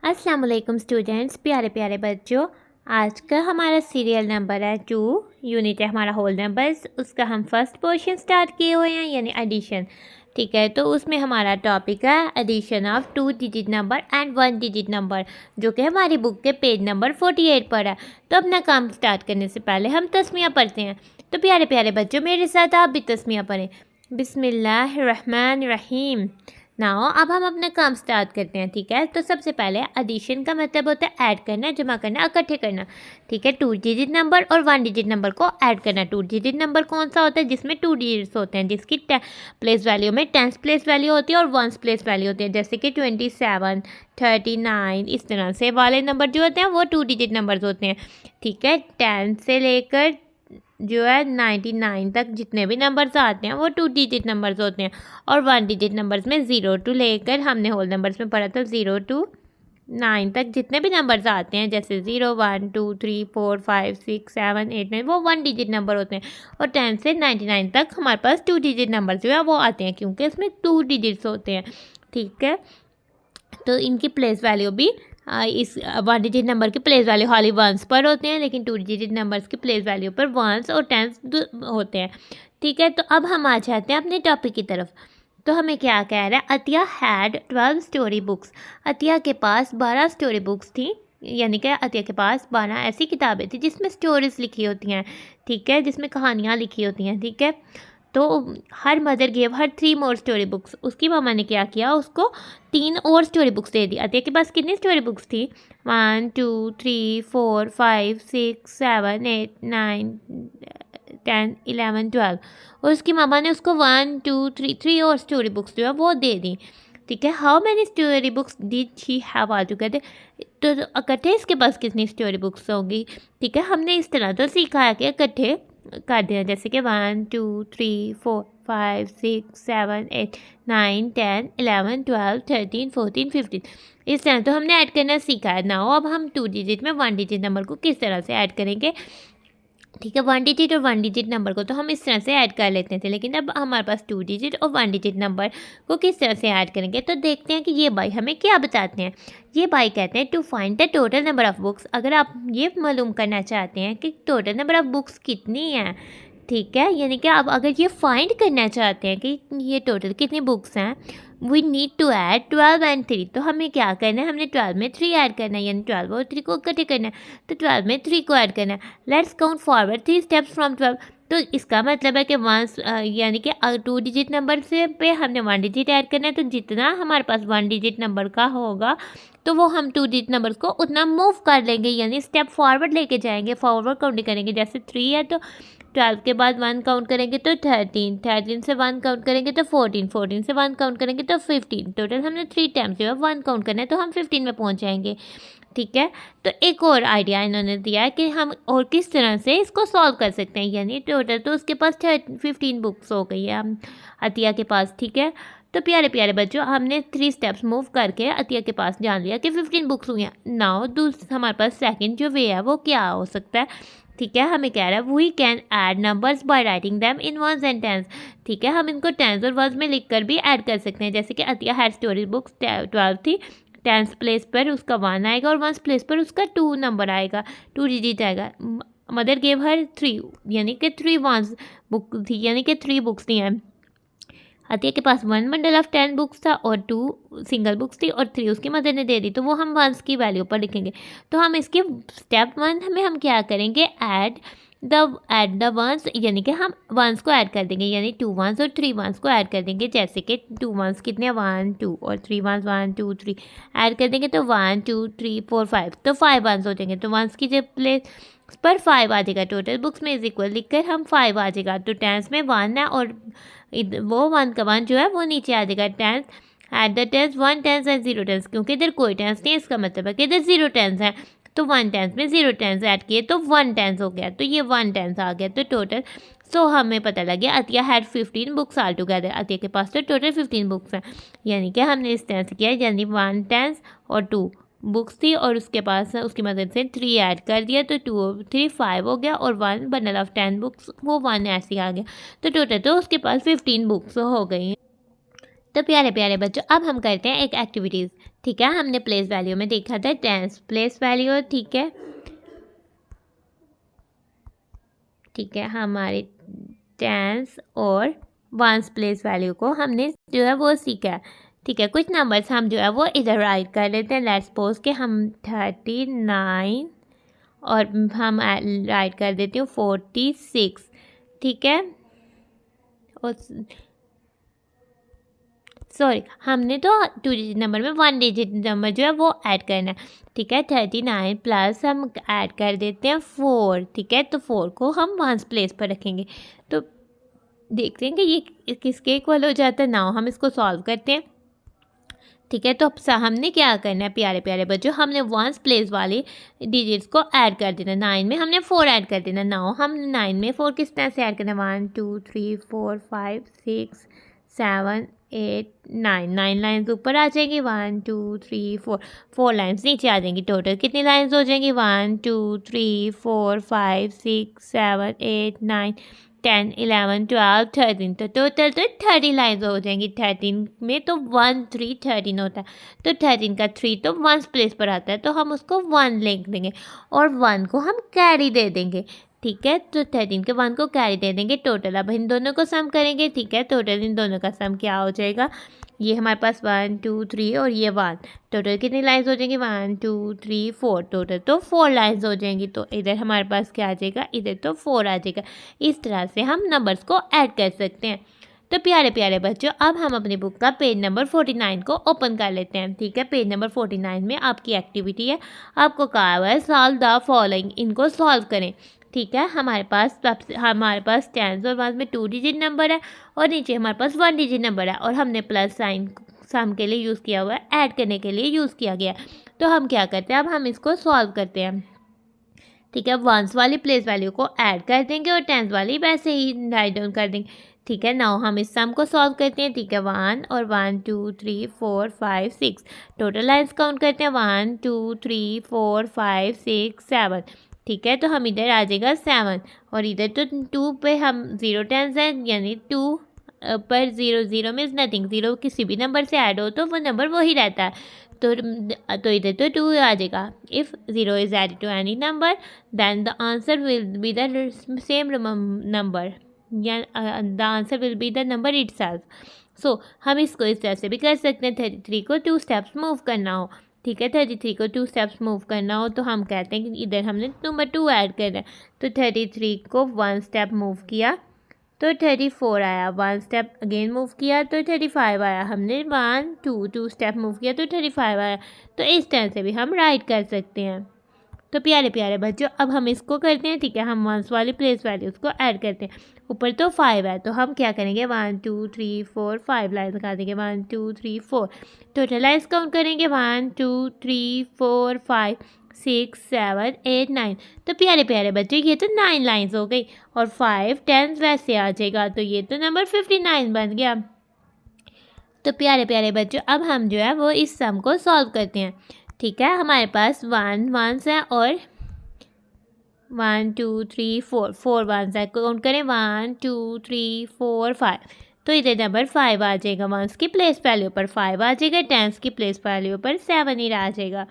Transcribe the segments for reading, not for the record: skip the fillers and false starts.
अस्सलाम वालेकुम स्टूडेंट्स, प्यारे प्यारे बच्चों। आज का हमारा सीरियल नंबर है 2। यूनिट है हमारा होल नंबर्स। उसका हम फर्स्ट पोर्शन स्टार्ट किए हुए हैं यानी एडिशन। ठीक है, तो उसमें हमारा टॉपिक है addition of 2 digit number and 1 digit number, जो कि हमारी बुक के पेज नंबर 48 पर है। तो अपना काम स्टार्ट करने से पहले हम तस्मिया पढ़ते हैं। तो प्यारे प्यारे बच्चों, मेरे साथ आप भी तस्मिया पढ़ें। बिस्मिल्लाहिर्रहमानिर्रहीम। नाउ अब हम अपना काम स्टार्ट करते हैं। ठीक है, तो सबसे पहले एडिशन का मतलब होता है ऐड करना, जमा करना, इकट्ठे करना। ठीक है, 2 डिजिट नंबर और 1 डिजिट नंबर को ऐड करना। 2 डिजिट नंबर कौन सा होता है? जिसमें 2 डिजिट्स होते हैं, जिसकी प्लेस वैल्यू में 10 प्लेस वैल्यू होती है और 1 प्लेस वैल्यू होती है, जैसे कि 27, 39। इस तरह से वाले नंबर जो होते हैं वो 2 डिजिट नंबर्स होते हैं। ठीक है, 10 से लेकर जो है 99 तक जितने भी नंबर्स आते हैं वो 2 डिजिट नंबर्स होते हैं। और 1 डिजिट नंबर्स में 0 टू लेकर, हमने होल नंबर्स में पढ़ा था 0 टू 9 तक जितने भी नंबर्स आते हैं, जैसे 0, 1, 2, 3, 4, 5, 6, 7, 8, 9, वो 1 डिजिट नंबर होते हैं। और 10 से 99 तक हमारे पास 2 डिजिट नंबर जो है वो आते हैं, क्योंकि इसमें 2 डिजिट्स होते हैं। ठीक है, तो इनकी प्लेस वैल्यू भी इस 1 डिजिट नंबर की प्लेस वैल्यू खाली वंस पर होते हैं, लेकिन 2 डिजिट नंबर्स की प्लेस वैल्यू पर वंस और टेंस होते हैं। ठीक है, तो अब हम आ जाते हैं अपने टॉपिक की तरफ। तो हमें क्या कह रहा है? Atiya had 12 story books. Atiya के पास 12 स्टोरी बुक्स थी, यानी कि अतिया के पास 12 ऐसी किताबें थी जिसमें स्टोरीज लिखी होती हैं। ठीक है, जिसमें कहानियाँ लिखी होती हैं। ठीक है, तो her mother gave her 3 more story books. उसकी मामा ने क्या किया? उसको 3 और स्टोरी बुक्स दे दी। अतिया के पास कितनी स्टोरी बुक्स थी? 1, 2, 3, 4, 5, 6, 7, 8, 9, 10, 11, 12। और उसकी मामा ने उसको 1, 2, 3 और स्टोरी बुक्स जो है वो दे दी। ठीक है, how many story books did she have all together? तो इकट्ठे इसके पास कितनी स्टोरी बुक्स होंगी? ठीक है, हमने इस तरह तो सीखा है कि इकट्ठे कर दिया, जैसे कि 1, 2, 3, 4, 5, 6, 7, 8, 9, 10, 11, 12, 13, 14, 15। इस तरह तो हमने ऐड करना सीखा है। नाउ अब हम 2 डिजिट में 1 डिजिट नंबर को किस तरह से ऐड करेंगे? ठीक है, 1 डिजिट और 1 डिजिट नंबर को तो हम इस तरह से ऐड कर लेते थे, लेकिन अब हमारे पास 2 डिजिट और 1 डिजिट नंबर को किस तरह से ऐड करेंगे? तो देखते हैं कि ये भाई हमें क्या बताते हैं। ये भाई कहते हैं to find the total number of books. अगर आप ये मालूम करना चाहते हैं कि टोटल नंबर ऑफ बुक्स कितनी है, ठीक है, यानी कि आप अगर ये फाइंड करना चाहते हैं कि ये टोटल कितनी बुक्स हैं, we need to add 12 and 3। तो हमें क्या करना है? हमने 12 में 3 ऐड करना है, यानी 12 और 3 को इकट्ठे करना है। तो 12 में 3 को ऐड करना है। Let's count forward 3 steps from 12। तो इसका मतलब है कि वंस यानी कि 2 डिजिट नंबर से पे हमने 1 डिजिट ऐड करना है, तो जितना हमारे पास 1 डिजिट नंबर का होगा तो वो हम 2 डिजिट नंबर्स को उतना मूव कर लेंगे, यानी स्टेप फॉरवर्ड लेके जाएंगे, फॉरवर्ड काउंटिंग करेंगे। जैसे 3 है तो 12 के बाद 1 काउंट करेंगे तो 13, 13 से 1 काउंट करेंगे तो 14, 14 से 1 काउंट करेंगे तो 15। टोटल हमने 3 टाइम्स जो है 1 काउंट करना है, तो हम 15 में पहुंच जाएंगे। ठीक है, तो एक और आइडिया इन्होंने दिया है कि हम और किस तरह से इसको सॉल्व कर सकते हैं। यानी टोटल तो उसके पास 15 बुक्स हो गई है हम अतिया के पास। ठीक है, तो प्यारे प्यारे बच्चों, हमने 3 स्टेप्स मूव करके अतिया के पास जान लिया कि 15 बुक्स हुई हैं। नाउ हमारे पास सेकंड जो वे है वो क्या हो सकता है? ठीक है, हमें कह रहा है we can add numbers by writing them in ones and tens. ठीक है, हम इनको टेंस और वंस में लिखकर भी ऐड कर सकते हैं। जैसे कि अतिया हैड स्टोरी बुक्स 12 थी, टेंस प्लेस पर उसका 1 आएगा और वंस प्लेस पर उसका 2 नंबर आएगा, 2 डिजिट आएगा। मदर गेव हर 3, यानी कि 3 वंस बुक थी, यानी कि 3 बुक्स थी हैं। अतिया के पास 1 बंडल ऑफ 10 बुक्स था और 2 सिंगल बुक्स थी और 3 उसकी मदर ने दे दी, तो वो हम वंस की वैल्यू पर लिखेंगे। तो हम इसके स्टेप 1 में हम क्या करेंगे? ऐड द वंस, यानी कि हम वंस को ऐड कर देंगे, यानी 2 वंस और 3 वंस को ऐड कर देंगे। जैसे कि 2 वंस कितने? 1, 2 और 3 वंस 1, 2, 3 ऐड कर देंगे तो 1, 2, 3, 4, 5, तो 5 वंस हो जाएंगे। तो वंस की जब प्लेस पर 5 आ जाएगा, टोटल बुक्स में इज इक्वल लिखकर हम 5 आ जाएगा। तो टेंस में 1 है और वो 1 का 1 जो है वो नीचे आ जाएगा। Tens at the tens 1 tens and 0 tens, क्योंकि इधर कोई टेंस नहीं है, इसका मतलब है कि इधर 0 टेंस है। तो 1 टेंस में 0 टेंस ऐड किए तो 1 टेंस हो गया, तो ये 1 टेंस आ गया। तो टोटल सो हमें पता लग गया Atiya had 15 books all together. Atiya के पास तो टोटल 15 बुक्स हैं, यानी कि हमने इस तरह से किया, यानी 1 टेंस और 2 बुक्स थी और उसके पास उसकी मदद से 3 ऐड कर दिया, तो 2 और 3 5 हो गया और 1 बंडल ऑफ 10 बुक्स वो 1 ऐसे आ गया। तो टोटल तो उसके पास 15 बुक्स हो गई। तो प्यारे प्यारे बच्चों अब हम करते हैं एक एक्टिविटीज़। ठीक है, हमने प्लेस वैल्यू में देखा था टेंस प्लेस वैल्यू। ठीक है, हमारे टेंस और वंस प्लेस वैल्यू को हमने जो है वो सीखा है। ठीक है, कुछ नंबर्स हम जो है वो इधर राइट कर लेते हैं। लेट्स सपोज के हम 39 और हम राइट कर देती हूँ 46। ठीक है, और सॉरी हमने तो 2 डिजिट नंबर में 1 डिजिट नंबर जो है वो ऐड करना है। ठीक है, 39 प्लस हम ऐड कर देते हैं 4। ठीक है, तो 4 को हम वंस प्लेस पर रखेंगे तो देखते हैं कि ये किसके इक्वल हो जाता है। नाउ हम इसको सॉल्व करते हैं। ठीक है, तो अब हमने क्या करना है प्यारे प्यारे बच्चों, हमने वंस प्लेस वाली डिजिट्स को ऐड कर देना। 9 में हमने 4 ऐड कर देना। नाउ हम 9 में 4 किस तरह से ऐड करना है, 1 2 3 4 5 6 7 8 9 9 लाइन्स ऊपर आ जाएंगी। 1 2 3 4 4 लाइन्स नीचे आ जाएंगी। टोटल कितनी लाइन्स हो जाएंगी, 1 2 3 4 5 6 7 8 9 10 11 12 13। तो टोटल तो 30 लाइन्स हो जाएंगी। 13 में तो 1 3 13 होता है, तो 13 का 3 तो वंस प्लेस पर आता है, तो हम उसको 1 लिख देंगे और 1 को हम कैरी दे देंगे। ठीक है, तो 13 के 1 को कैरी दे देंगे। टोटल अब इन दोनों को सम करेंगे। ठीक है, टोटल इन दोनों का सम क्या हो जाएगा, ये हमारे पास 1 2 3 और ये 1। टोटल कितनी लाइन्स हो जाएंगी, 1 2 3 4। टोटल तो 4 लाइन्स हो जाएंगी। तो इधर हमारे पास क्या आ जाएगा, इधर तो 4 आ जाएगा। इस तरह से हम नंबर्स को ऐड कर सकते हैं। तो प्यारे प्यारे बच्चों अब हम अपनी बुक का पेज नंबर 49 को ओपन कर लेते हैं। ठीक है, पेज नंबर 49 में आपकी एक्टिविटी है, आपको कहा हुआ है सॉल्व द फॉलोइंग, इनको सॉल्व करें। ठीक है, हमारे पास टेंस और वंस में 2 डिजिट नंबर है और नीचे हमारे पास 1 डिजिट नंबर है और हमने प्लस साइन सम के लिए यूज़ किया हुआ है, ऐड करने के लिए यूज़ किया गया है। तो हम क्या करते हैं, अब हम इसको सॉल्व करते हैं। ठीक है, वंस वाली प्लेस वैल्यू को ऐड कर देंगे और टेंस वाली वैसे ही राइट डाउन कर देंगे। ठीक है, नाउ हम इस सम को सॉल्व करते हैं। ठीक है, 1 और 1 2 3 4 5 6। टोटल लाइन्स काउंट करते हैं, 1 2 3 4 5 6 7। ठीक है, तो हम इधर आ जाएगा 7 और इधर तो 2 पे हम 0 टेंस है, यानी 2 पर 0 0 मीन्स नथिंग। 0 किसी भी नंबर से ऐड हो तो वो नंबर वही रहता है। तो इधर तो 2 आ जाएगा। If 0 is added to any number then the answer will be the same number, या the answer will be the number itself. So हम इसको इस तरह से भी कर सकते हैं। 33 को 2 स्टेप्स मूव करना हो। ठीक है, 33 को 2 स्टेप्स मूव करना हो तो हम कहते हैं कि इधर हमने नंबर 2 ऐड करना है। तो 33 को 1 स्टेप मूव किया तो 34 आया। 1 स्टेप अगेन मूव किया तो 35 आया। हमने 1 2 स्टेप मूव किया तो 35 आया। तो इस तरह से भी हम राइट कर सकते हैं। तो प्यारे प्यारे बच्चों अब हम इसको करते हैं। ठीक है, हम वंस वाली प्लेस वैल्यूज़ को ऐड करते हैं। ऊपर तो 5 है तो हम क्या करेंगे, 1 2 3 4 5 लाइन्स लगा देंगे। 1 2 3 4 टोटल लाइन्स काउंट करेंगे, 1 2 3 4 5 6 7 8 9। तो प्यारे प्यारे बच्चों ये तो 9 लाइन्स हो गई और 5 10 वैसे आ जाएगा, तो ये तो नंबर 59 बन गया। तो प्यारे प्यारे बच्चों अब हम जो है वो इस सम को सॉल्व करते हैं। ठीक है, हमारे पास 1 वंस है और 1 2 3 4 4 वंस है। काउंट करें, 1 2 3 4 5। तो इधर नंबर 5 आ जाएगा। वंस की प्लेस वैल्यू पर 5 आ जाएगा, टेंस की प्लेस वैल्यू पर 7 ही आ जाएगा।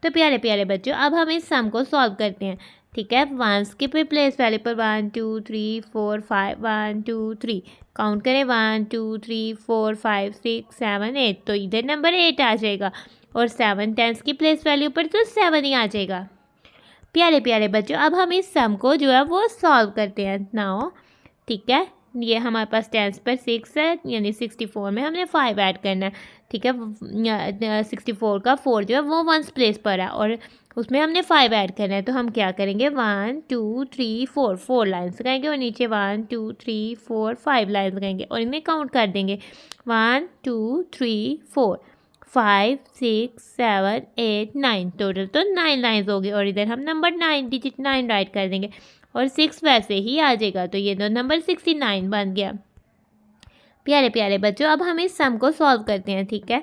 तो प्यारे प्यारे बच्चों अब हम इस सम को सॉल्व करते हैं। ठीक है, वंस की प्लेस वैल्यू पर 1 2 3 4 5 1 2 3। काउंट करें, 1 2 3 4 5 6 7 8। तो इधर नंबर 8 आ जाएगा और 7 टेंस की प्लेस वैल्यू पर तो 7 ही आ जाएगा। प्यारे प्यारे बच्चों अब हम इस सम को जो है वो सॉल्व करते हैं नाउ। ठीक है, ये हमारे पास टेंस पर 6 है, यानी 64 में हमने 5 ऐड करना है। ठीक है, 64 का 4 जो है वो वंस प्लेस पर है और उसमें हमने 5 ऐड करना है। तो हम क्या करेंगे, 1 2 3 4 4 लाइन्स लगाएंगे और नीचे 1 2 3 4 5 लाइन्स लगाएंगे और इन्हें काउंट कर देंगे, 1 2 3 4 5 6 7 8 9। टोटल तो 9 लाइन्स हो गई और इधर हम नंबर 9 डिजिट 9 राइट कर देंगे और 6 वैसे ही आ जाएगा। तो ये तो नंबर 69 बन गया। प्यारे प्यारे बच्चों अब हम इस सम को सॉल्व करते हैं। ठीक है,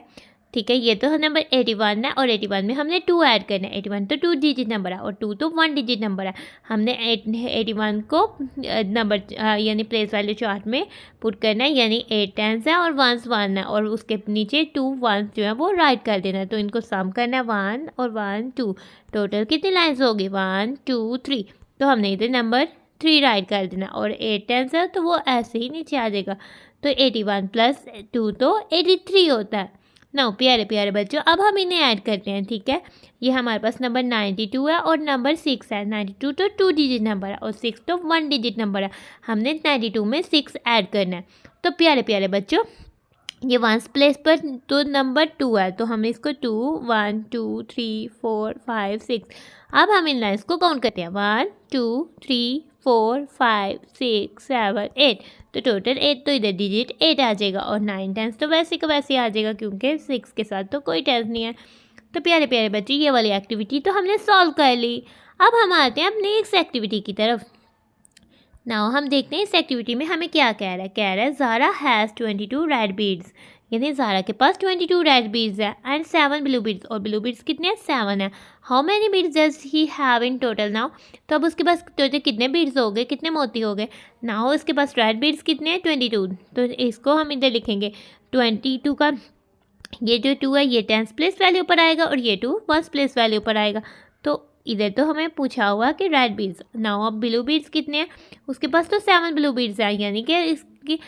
ठीक है, ये तो नंबर 81 है और 81 में हमने 2 ऐड करना है। 81 तो 2 डिजिट नंबर है और 2 तो 1 डिजिट नंबर है। हमने 81 को नंबर यानी प्लेस वैल्यू चार्ट में पुट करना है, यानी 8 10s है और 1s 1 है और उसके नीचे 2 1s जो है वो राइट कर देना है। तो इनको सम करना है 1 और 1 2। टोटल कितनी लाइन्स होगी 1 2 3। तो हमने इधर नंबर 3 राइट कर देना और 8 10s है तो वो ऐसे ही नीचे आ जाएगा। तो 81 + 2 तो 83 होता है। ना प्यारे प्यारे बच्चों, अब हम इन्हें ऐड करते हैं। ठीक है, ये हमारे पास नंबर 92 है और नंबर 6 है। 92 तो 2 डिजिट नंबर है और 6 तो 1 डिजिट नंबर है। हमने 92 में 6 ऐड करना है। तो प्यारे प्यारे बच्चों, ये 1s प्लेस पर तो नंबर 2 है तो हम इसको 2 1 2 3 4 5 6। अब हम इन लाइन्स को काउंट करते हैं 1 2 3 4 5 6 7 8। तो टोटल 8 तो इधर डिजिट 8 आ जाएगा और 9 10s तो वैसे का वैसे आ जाएगा क्योंकि 6 के साथ तो कोई टेंस नहीं है। तो प्यारे प्यारे बच्चे, ये वाली एक्टिविटी तो हमने सॉल्व कर ली। अब हम आते हैं अपनी नेक्स्ट एक्टिविटी की तरफ। नाउ हम देखते हैं इस एक्टिविटी में हमें क्या कह रहा है। कह रहा है ज़ारा हैज़ 22 रेड बीड्स, यानी ज़ारा के पास 22 रेड बीड्स है एंड 7 ब्लू बीड्स, और ब्लू बीड्स कितने हैं 7 है। How many beads does he have in total now. तो अब उसके पास टोटल कितने बीड्स हो गए, कितने मोती हो गए। नाउ उसके पास रेड बीड्स कितने हैं 22। तो इसको हम इधर लिखेंगे 22 का ये जो 2 है ये 10s प्लेस वैल्यू पर आएगा और ये 2 1s प्लेस वैल्यू पर आएगा। तो इधर तो हमें पूछा हुआ कि रेड बीड्स। नाउ अब ब्लू बीड्स कितने हैं, उसके पास तो 7 ब्लू बीड्स हैं, यानी कि इसकी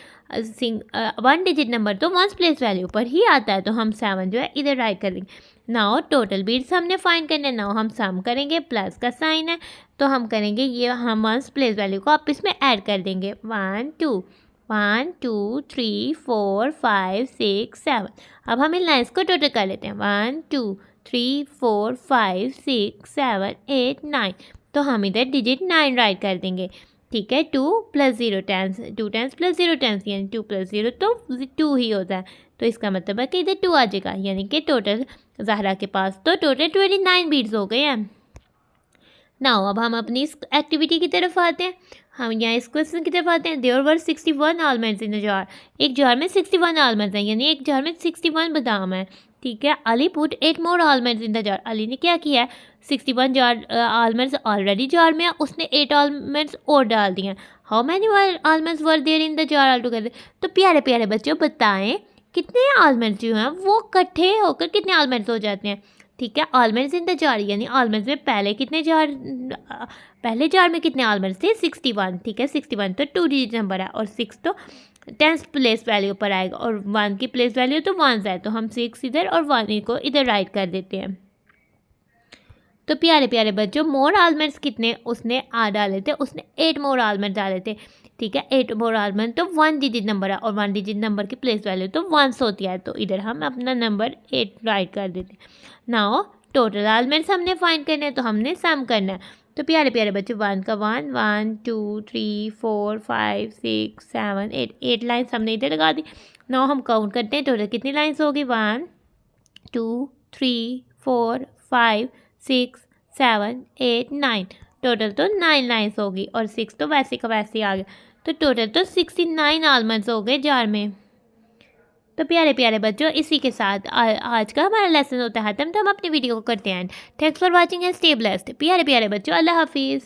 1 डिजिट नंबर तो 1s प्लेस वैल्यू पर ही आता है। तो हम 7 जो है इधर राइट कर लेंगे। नाउ टोटल बीड्स हमने फाइंड करना है। नाउ हम सम करेंगे, प्लस का साइन है तो हम करेंगे ये हम 1s प्लेस वैल्यू को आप इसमें ऐड कर देंगे 1 2 1 2 3 4 5 6 7। अब हम इन लाइन्स को टोटल कर लेते हैं 1 2 3 4 5 6 7 8 9। तो हम इधर डिजिट 9 राइट कर देंगे। ठीक है, 2 + 0 10s, 2 10s + 0 10s, यानी 2 + 0 तो 2 ही होता है। तो इसका मतलब है कि इधर 2 आ जाएगा, यानी कि टोटल ज़हरा के पास तो टोटल 29 बीड्स हो गए हैं। नाउ अब हम अपनी इस एक्टिविटी की तरफ आते हैं। हम यहाँ इस क्वेश्चन की तरफ आते हैं। There were 61 almonds in the jar. एक जार में 61 आलमंड्स हैं, यानी एक जार में 61 बादाम है। ठीक है, Ali put 8 more almonds in the jar. Ali ने क्या किया है, 61 जार आलमंड्स ऑलरेडी जार में है, उसने 8 आलमंड्स और डाल दिए हैं। How many almonds were there in the jar all together. तो प्यारे प्यारे बच्चों बताएं कितने आलमंड्स जो हैं वो इकट्ठे होकर कितने आलमंड्स हो जाते हैं। ठीक है, आलमंड्स इन द जार, यानी आलमंड्स में पहले कितने जार, पहले जार में कितने आलमंड्स थे 61। ठीक है, 61 तो 2 डिजिट नंबर है और 6 तो 10s प्लेस वैल्यू पर आएगा और 1 की प्लेस वैल्यू तो 1s है। तो हम 6 इधर और 1 को इधर राइट कर देते हैं। तो प्यारे प्यारे बच्चों, मोर आलमंड्स कितने उसने डाले थे, उसने 8 मोर आलमंड डाले थे। ठीक है, 8 मोर आलमंड तो 1 डिजिट नंबर है और 1 डिजिट नंबर की प्लेस वैल्यू तो 1s होती है। तो इधर हम अपना नंबर 8 राइट कर देते हैं। नाउ टोटल आलमंड्स हमने फाइंड करने हैं तो हमने सम करना है। तो प्यारे प्यारे बच्चों 1 का 1 1 2 3 4 5 6 7 8 लाइन्स हमने इधर लगा दी। नाउ हम काउंट करते हैं टोटल कितनी लाइन्स होगी 1 2 3 4 5 6 7 8 9। टोटल तो 9 लाइन्स होगी और 6 तो वैसे का वैसे आ गया। तो टोटल तो 69 आलमंड्स हो गए जार में। तो प्यारे प्यारे बच्चों, इसी के साथ आज का हमारा लेसन होता है खत्म। तो हम अपनी वीडियो को करते हैं। Thanks for watching and stay blessed. प्यारे प्यारे बच्चों, अल्लाह हाफिज़।